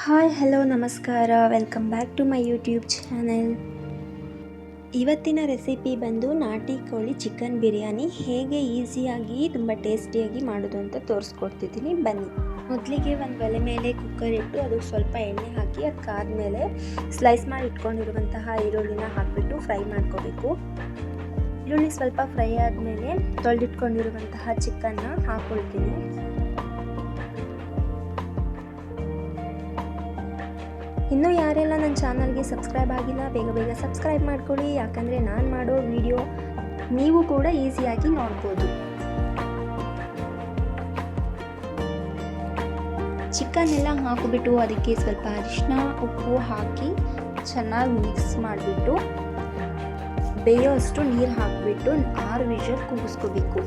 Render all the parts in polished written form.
Hi hello ನಮಸ್ಕಾರ, welcome back to my YouTube channel. ಇವತ್ತಿನ recipe ಬಂದು ನಾಟಿ ಕೋಳಿ ಚಿಕನ್ ಬಿರಿಯಾನಿ ಹೇಗೆ ಈಸಿಯಾಗಿ ತುಂಬ ಟೇಸ್ಟಿಯಾಗಿ ಮಾಡೋದು ಅಂತ ತೋರಿಸ್ಕೊಡ್ತಿದ್ದೀನಿ, ಬನ್ನಿ. ಮೊದಲಿಗೆ ಒಂದು ಒಲೆ ಮೇಲೆ ಕುಕ್ಕರ್ ಇಟ್ಟು ಅದಕ್ಕೆ ಸ್ವಲ್ಪ ಎಣ್ಣೆ ಹಾಕಿ ಅದಕ್ಕಾದ್ಮೇಲೆ ಸ್ಲೈಸ್ ಮಾಡಿ ಇಟ್ಕೊಂಡಿರುವಂತಹ ಈರುಳ್ಳಿನ ಹಾಕಿಬಿಟ್ಟು ಫ್ರೈ ಮಾಡ್ಕೋಬೇಕು. ಈರುಳ್ಳಿ ಸ್ವಲ್ಪ ಫ್ರೈ ಆದಮೇಲೆ ತೊಳೆದಿಟ್ಕೊಂಡಿರುವಂತಹ ಚಿಕನ್ನ ಹಾಕ್ಕೊಳ್ತೀನಿ. ಇನ್ನೂ ಯಾರೆಲ್ಲ ನನ್ನ ಚಾನಲ್ಗೆ ಸಬ್ಸ್ಕ್ರೈಬ್ ಆಗಿಲ್ಲ ಬೇಗ ಬೇಗ ಸಬ್ಸ್ಕ್ರೈಬ್ ಮಾಡ್ಕೊಳ್ಳಿ, ಯಾಕಂದರೆ ನಾನು ಮಾಡೋ ವಿಡಿಯೋ ನೀವು ಕೂಡ ಈಸಿಯಾಗಿ ನೋಡ್ಬೋದು. ಚಿಕನ್ ಎಲ್ಲ ಹಾಕಿಬಿಟ್ಟು ಅದಕ್ಕೆ ಸ್ವಲ್ಪ ಅರಿಶಿನ ಉಪ್ಪು ಹಾಕಿ ಚೆನ್ನಾಗಿ ಮಿಕ್ಸ್ ಮಾಡಿಬಿಟ್ಟು ಬೇಯೋಷ್ಟು ನೀರು ಹಾಕಿಬಿಟ್ಟು 6 ವಿಷಲ್ ಕೂಗಿಸ್ಕೋಬೇಕು.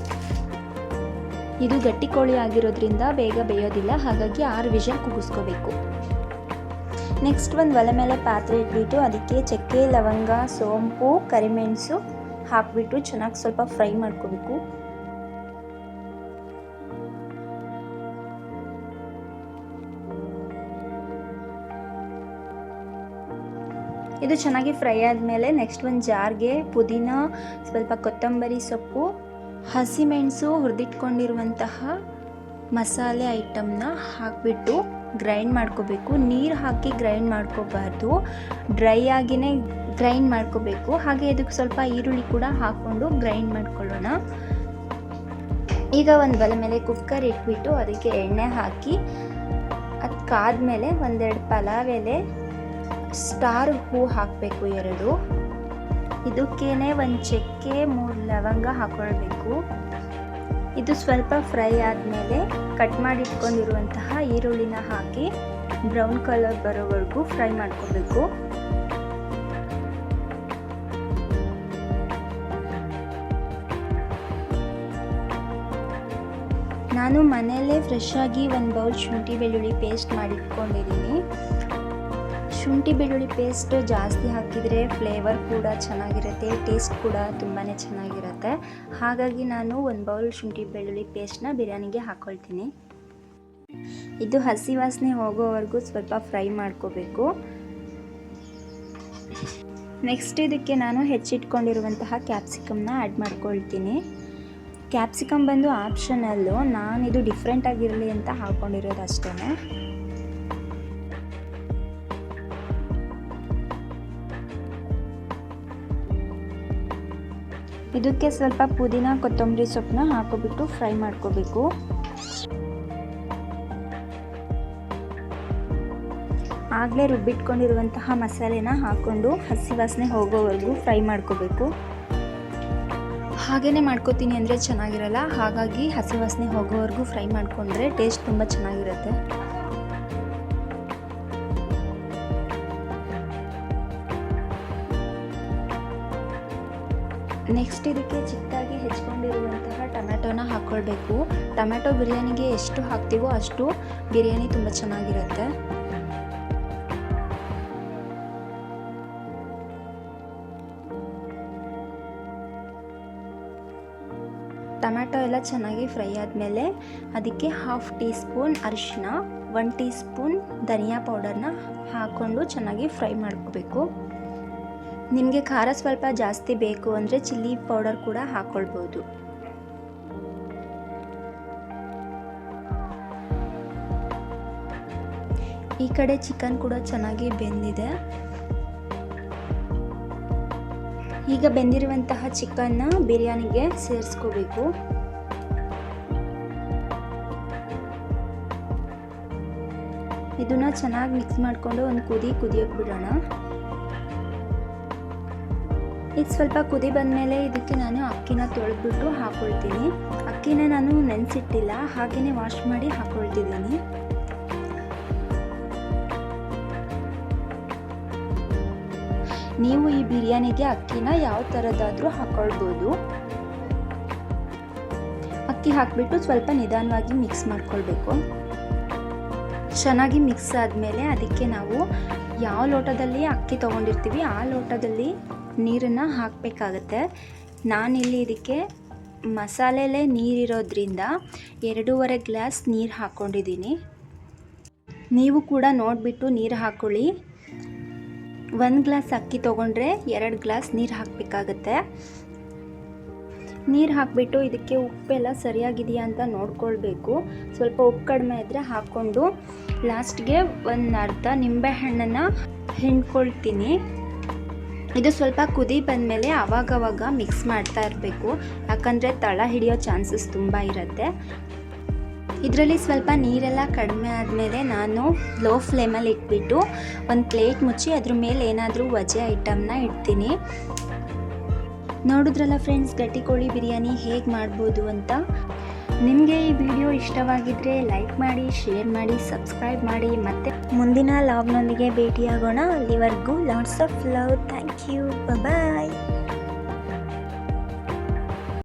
ಇದು ಗಟ್ಟಿ ಕೋಳಿ ಆಗಿರೋದ್ರಿಂದ ಬೇಗ ಬೇಯೋದಿಲ್ಲ, ಹಾಗಾಗಿ 6 ವಿಷಲ್ ಕೂಗಿಸ್ಕೋಬೇಕು. ನೆಕ್ಸ್ಟ್ ಒಂದು ಒಲೆ ಮೇಲೆ ಪಾತ್ರೆ ಇಟ್ಬಿಟ್ಟು ಅದಕ್ಕೆ ಚಕ್ಕೆ, ಲವಂಗ, ಸೋಂಪು, ಕರಿಮೆಣಸು ಹಾಕಿಬಿಟ್ಟು ಚೆನ್ನಾಗಿ ಸ್ವಲ್ಪ ಫ್ರೈ ಮಾಡ್ಕೋಬೇಕು. ಇದು ಚೆನ್ನಾಗಿ ಫ್ರೈ ಆದಮೇಲೆ ನೆಕ್ಸ್ಟ್ ಒಂದು ಜಾರ್ಗೆ ಪುದೀನ, ಸ್ವಲ್ಪ ಕೊತ್ತಂಬರಿ ಸೊಪ್ಪು, ಹಸಿಮೆಣಸು, ಹುರಿದಿಟ್ಕೊಂಡಿರುವಂತಹ ಮಸಾಲೆ ಐಟಮ್ನ ಹಾಕಿಬಿಟ್ಟು ಗ್ರೈಂಡ್ ಮಾಡ್ಕೋಬೇಕು. ನೀರು ಹಾಕಿ ಗ್ರೈಂಡ್ ಮಾಡ್ಕೋಬಾರ್ದು, ಡ್ರೈ ಆಗಿನೇ ಗ್ರೈಂಡ್ ಮಾಡ್ಕೋಬೇಕು. ಹಾಗೆ ಇದಕ್ಕೆ ಸ್ವಲ್ಪ ಈರುಳ್ಳಿ ಕೂಡ ಹಾಕ್ಕೊಂಡು ಗ್ರೈಂಡ್ ಮಾಡ್ಕೊಳ್ಳೋಣ. ಈಗ ಒಂದು ಒಲೆ ಮೇಲೆ ಕುಕ್ಕರ್ ಇಟ್ಬಿಟ್ಟು ಅದಕ್ಕೆ ಎಣ್ಣೆ ಹಾಕಿ ಅದಕ್ಕಾದ್ಮೇಲೆ 1-2 ಪಲಾವ್ ಎಲೆ, ಸ್ಟಾರ್ ಹೂ ಹಾಕಬೇಕು 2. ಇದಕ್ಕೇನೆ 1 ಚಕ್ಕೆ, 3 ಲವಂಗ ಹಾಕ್ಕೊಳ್ಬೇಕು. ಇದು ಸ್ವಲ್ಪ ಫ್ರೈ ಆದಮೇಲೆ ಕಟ್ ಮಾಡಿ ಇಟ್ಕೊಂಡಿರುವಂತಹ ಈರುಳ್ಳಿನ ಹಾಕಿ ಬ್ರೌನ್ ಕಲರ್ ಬರೋವರೆಗೂ ಫ್ರೈ ಮಾಡ್ಕೋಬೇಕು. ನಾನು ಮನೆಯಲ್ಲೇ ಫ್ರೆಶ್ ಆಗಿ 1 ಬೌಲ್ ಶುಂಠಿ ಬೆಳ್ಳುಳ್ಳಿ ಪೇಸ್ಟ್ ಮಾಡಿಟ್ಕೊಂಡಿದ್ದೀನಿ. ಶುಂಠಿ ಬೆಳ್ಳುಳ್ಳಿ ಪೇಸ್ಟ್ ಜಾಸ್ತಿ ಹಾಕಿದರೆ ಫ್ಲೇವರ್ ಕೂಡ ಚೆನ್ನಾಗಿರುತ್ತೆ, ಟೇಸ್ಟ್ ಕೂಡ ತುಂಬಾ ಚೆನ್ನಾಗಿರುತ್ತೆ. ಹಾಗಾಗಿ ನಾನು 1 ಬೌಲ್ ಶುಂಠಿ ಬೆಳ್ಳುಳ್ಳಿ ಪೇಸ್ಟ್ನ ಬಿರಿಯಾನಿಗೆ ಹಾಕ್ಕೊಳ್ತೀನಿ. ಇದು ಹಸಿ ವಾಸನೆ ಹೋಗೋವರೆಗೂ ಸ್ವಲ್ಪ ಫ್ರೈ ಮಾಡ್ಕೋಬೇಕು. ನೆಕ್ಸ್ಟ್ ಇದಕ್ಕೆ ನಾನು ಹೆಚ್ಚಿಟ್ಕೊಂಡಿರುವಂತಹ ಕ್ಯಾಪ್ಸಿಕಮ್ನ ಆ್ಯಡ್ ಮಾಡ್ಕೊಳ್ತೀನಿ. ಕ್ಯಾಪ್ಸಿಕಮ್ ಬಂದು ಆಪ್ಷನಲ್ಲು, ನಾನಿದು ಡಿಫ್ರೆಂಟ್ ಆಗಿರಲಿ ಅಂತ ಹಾಕ್ಕೊಂಡಿರೋದು ಅಷ್ಟೇ. ಇದಕ್ಕೆ ಸ್ವಲ್ಪ ಪುದೀನ, ಕೊತ್ತಂಬರಿ ಸೊಪ್ಪನ್ನ ಹಾಕೋಬಿಟ್ಟು ಫ್ರೈ ಮಾಡ್ಕೋಬೇಕು. ಆಗಲೇ ರುಬ್ಬಿಟ್ಕೊಂಡಿರುವಂತಹ ಮಸಾಲೆನ ಹಾಕ್ಕೊಂಡು ಹಸಿ ವಾಸನೆ ಹೋಗೋವರೆಗೂ ಫ್ರೈ ಮಾಡ್ಕೋಬೇಕು. ಹಾಗೇ ಮಾಡ್ಕೋತೀನಿ ಅಂದರೆ ಚೆನ್ನಾಗಿರಲ್ಲ, ಹಾಗಾಗಿ ಹಸಿ ವಾಸನೆ ಹೋಗೋವರೆಗೂ ಫ್ರೈ ಮಾಡಿಕೊಂಡ್ರೆ ಟೇಸ್ಟ್ ತುಂಬ ಚೆನ್ನಾಗಿರುತ್ತೆ. ನೆಕ್ಸ್ಟ್ ಇದಕ್ಕೆ ಚಿಕ್ಕದಾಗಿ ಹೆಚ್ಕೊಂಡಿರುವಂತಹ ಟೊಮ್ಯಾಟೋನ ಹಾಕ್ಕೊಳ್ಬೇಕು. ಟೊಮ್ಯಾಟೊ ಬಿರಿಯಾನಿಗೆ ಎಷ್ಟು ಹಾಕ್ತೀವೋ ಅಷ್ಟು ಬಿರಿಯಾನಿ ತುಂಬ ಚೆನ್ನಾಗಿರುತ್ತೆ. ಟೊಮ್ಯಾಟೊ ಎಲ್ಲ ಚೆನ್ನಾಗಿ ಫ್ರೈ ಆದಮೇಲೆ ಅದಕ್ಕೆ 1/2 ಟೀ ಸ್ಪೂನ್ ಅರಿಶಿನ, 1 ಟೀ ಸ್ಪೂನ್ ಧನಿಯಾ ಪೌಡರ್ನ ಹಾಕ್ಕೊಂಡು ಚೆನ್ನಾಗಿ ಫ್ರೈ ಮಾಡ್ಕೋಬೇಕು. ನಿಮಗೆ ಖಾರ ಸ್ವಲ್ಪ ಜಾಸ್ತಿ ಬೇಕು ಅಂದರೆ ಚಿಲ್ಲಿ ಪೌಡರ್ ಕೂಡ ಹಾಕ್ಕೊಳ್ಬೋದು. ಈ ಕಡೆ ಚಿಕನ್ ಕೂಡ ಚೆನ್ನಾಗಿ ಬೆಂದಿದೆ. ಈಗ ಬೆಂದಿರುವಂತಹ ಚಿಕನ್ನ ಬಿರಿಯಾನಿಗೆ ಸೇರಿಸ್ಕೋಬೇಕು. ಇದನ್ನ ಚೆನ್ನಾಗಿ ಮಿಕ್ಸ್ ಮಾಡಿಕೊಂಡು ಒಂದು ಕುದಿಯೋಕೆ ಬಿಡೋಣ. ಇದು ಸ್ವಲ್ಪ ಕುದಿ ಬಂದಮೇಲೆ ಇದಕ್ಕೆ ನಾನು ಅಕ್ಕಿನ ತೊಳೆದ್ಬಿಟ್ಟು ಹಾಕ್ಕೊಳ್ತೀನಿ. ಅಕ್ಕಿನ ನಾನು ನೆನೆಸಿಟ್ಟಿಲ್ಲ, ಹಾಗೆಯೇ ವಾಶ್ ಮಾಡಿ ಹಾಕ್ಕೊಳ್ತಿದ್ದೀನಿ. ನೀವು ಈ ಬಿರಿಯಾನಿಗೆ ಅಕ್ಕಿನ ಯಾವ ಥರದ್ದಾದರೂ ಹಾಕ್ಕೊಳ್ಬೋದು. ಅಕ್ಕಿ ಹಾಕಿಬಿಟ್ಟು ಸ್ವಲ್ಪ ನಿಧಾನವಾಗಿ ಮಿಕ್ಸ್ ಮಾಡ್ಕೊಳ್ಬೇಕು. ಚೆನ್ನಾಗಿ ಮಿಕ್ಸ್ ಆದಮೇಲೆ ಅದಕ್ಕೆ ನಾವು ಯಾವ ಲೋಟದಲ್ಲಿ ಅಕ್ಕಿ ತೊಗೊಂಡಿರ್ತೀವಿ ಆ ಲೋಟದಲ್ಲಿ ನೀರನ್ನು ಹಾಕಬೇಕಾಗತ್ತೆ. ನಾನಿಲ್ಲಿ ಇದಕ್ಕೆ ಮಸಾಲೆಲೇ ನೀರಿರೋದ್ರಿಂದ 2.5 ಗ್ಲಾಸ್ ನೀರು ಹಾಕ್ಕೊಂಡಿದ್ದೀನಿ. ನೀವು ಕೂಡ ನೋಡಿಬಿಟ್ಟು ನೀರು ಹಾಕ್ಕೊಳ್ಳಿ. 1 ಗ್ಲಾಸ್ ಅಕ್ಕಿ ತೊಗೊಂಡ್ರೆ 2 ಗ್ಲಾಸ್ ನೀರು ಹಾಕಬೇಕಾಗತ್ತೆ. ನೀರು ಹಾಕಿಬಿಟ್ಟು ಇದಕ್ಕೆ ಉಪ್ಪೆಲ್ಲ ಸರಿಯಾಗಿದೆಯಾ ಅಂತ ನೋಡ್ಕೊಳ್ಬೇಕು. ಸ್ವಲ್ಪ ಉಪ್ಪು ಕಡಿಮೆ ಇದ್ದರೆ ಹಾಕ್ಕೊಂಡು ಲಾಸ್ಟ್ಗೆ ಒಂದು ಅರ್ಧ ನಿಂಬೆಹಣ್ಣನ್ನು ಹಿಂಡ್ಕೊಳ್ತೀನಿ. ಇದು ಸ್ವಲ್ಪ ಕುದಿ ಬಂದಮೇಲೆ ಆವಾಗವಾಗ ಮಿಕ್ಸ್ ಮಾಡ್ತಾ ಇರಬೇಕು, ಯಾಕಂದರೆ ತಳ ಹಿಡಿಯೋ ಚಾನ್ಸಸ್ ತುಂಬ ಇರುತ್ತೆ. ಇದರಲ್ಲಿ ಸ್ವಲ್ಪ ನೀರೆಲ್ಲ ಕಡಿಮೆ ಆದಮೇಲೆ ನಾನು ಲೋ ಫ್ಲೇಮಲ್ಲಿ ಇಟ್ಬಿಟ್ಟು ಒಂದು ಪ್ಲೇಟ್ ಮುಚ್ಚಿ ಅದ್ರ ಮೇಲೆ ಏನಾದರೂ ವಜೆ ಐಟಮ್ನ ಇಡ್ತೀನಿ. ನೋಡಿದ್ರಲ್ಲ ಫ್ರೆಂಡ್ಸ್, ಗಟ್ಟಿ ಕೋಳಿ ಬಿರಿಯಾನಿ ಹೇಗೆ ಮಾಡ್ಬೋದು ಅಂತ. ನಿಮಗೆ ಈ ವಿಡಿಯೋ ಇಷ್ಟವಾಗಿದ್ದರೆ ಲೈಕ್ ಮಾಡಿ, ಶೇರ್ ಮಾಡಿ, ಸಬ್ಸ್ಕ್ರೈಬ್ ಮಾಡಿ. ಮತ್ತು ಮುಂದಿನ ಲಾಗ್ನೊಂದಿಗೆ ಭೇಟಿಯಾಗೋಣ. ಅಲ್ಲಿವರೆಗೂ lots of love. Thank you. Bye.